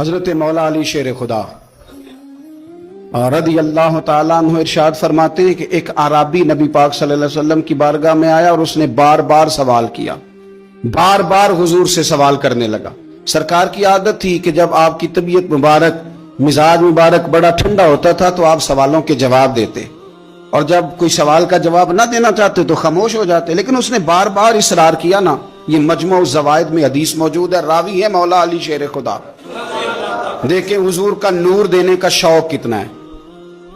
حضرت مولا علی شیر خدا رضی اللہ تعالیٰ عنہ ارشاد فرماتے ہیں کہ ایک اعرابی نبی پاک صلی اللہ علیہ وسلم کی بارگاہ میں آیا اور اس نے بار بار سوال کیا، بار بار حضور سے سوال کرنے لگا۔ سرکار کی عادت تھی کہ جب آپ کی طبیعت مبارک، مزاج مبارک بڑا ٹھنڈا ہوتا تھا تو آپ سوالوں کے جواب دیتے، اور جب کوئی سوال کا جواب نہ دینا چاہتے تو خاموش ہو جاتے۔ لیکن اس نے بار بار اصرار کیا نا۔ یہ مجموع الزوائد میں حدیث موجود ہے، راوی ہے مولا علی شیر خدا۔ دیکھیں حضور کا نور دینے کا شوق کتنا ہے۔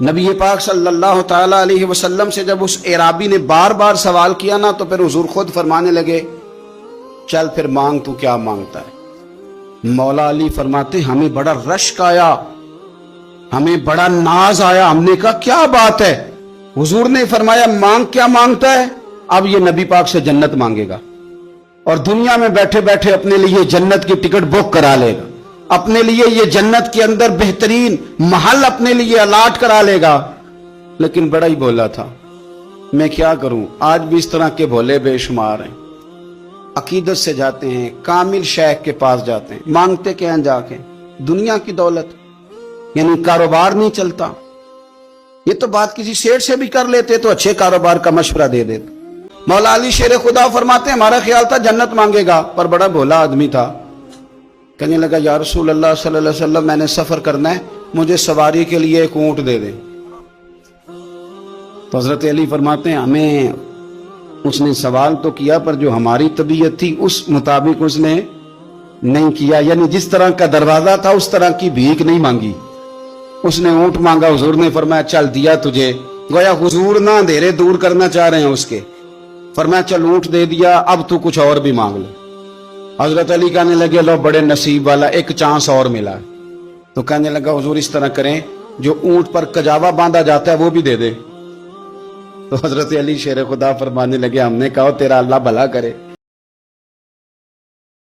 نبی پاک صلی اللہ تعالی علیہ وسلم سے جب اس اعرابی نے بار بار سوال کیا نا تو پھر حضور خود فرمانے لگے، چل پھر مانگ، تو کیا مانگتا ہے؟ مولا علی فرماتے ہمیں بڑا رشک آیا، ہمیں بڑا ناز آیا، ہم نے کہا کیا بات ہے؟ حضور نے فرمایا مانگ، کیا مانگتا ہے؟ اب یہ نبی پاک سے جنت مانگے گا، اور دنیا میں بیٹھے بیٹھے اپنے لیے جنت کی ٹکٹ بک کرا لے گا، اپنے لیے یہ جنت کے اندر بہترین محل اپنے لیے الاٹ کرا لے گا۔ لیکن بڑا ہی بولا تھا۔ میں کیا کروں، آج بھی اس طرح کے بھولے بے شمار ہیں۔ عقیدت سے جاتے ہیں، کامل شیخ کے پاس جاتے ہیں، مانگتے کیا ہیں جا کے؟ دنیا کی دولت، یعنی کاروبار نہیں چلتا۔ یہ تو بات کسی شیخ سے بھی کر لیتے تو اچھے کاروبار کا مشورہ دے دیتے۔ مولا علی شیر خدا فرماتے ہیں ہمارا خیال تھا جنت مانگے گا، پر بڑا بھولا آدمی تھا۔ کہنے لگا یا رسول اللہ صلی اللہ علیہ وسلم میں نے سفر کرنا ہے، مجھے سواری کے لیے ایک اونٹ دے دیں۔ تو حضرت علی فرماتے ہیں ہمیں اس نے سوال تو کیا پر جو ہماری طبیعت تھی اس مطابق اس نے نہیں کیا، یعنی جس طرح کا دروازہ تھا اس طرح کی بھیک نہیں مانگی۔ اس نے اونٹ مانگا، حضور نے فرمایا چل دیا تجھے، گویا حضور نہ اندھیرے دور کرنا چاہ رہے ہیں اس کے۔ فرمایا چل اونٹ دے دیا، اب تو کچھ اور بھی مانگ لے۔ حضرت علی کہنے لگے لو بڑے نصیب والا، ایک چانس اور ملا۔ تو کہنے لگا حضور اس طرح کریں، جو اونٹ پر کجاوا باندھا جاتا ہے وہ بھی دے دے۔ تو حضرت علی شیر خدا فرمانے لگے ہم نے کہا تیرا اللہ بھلا کرے،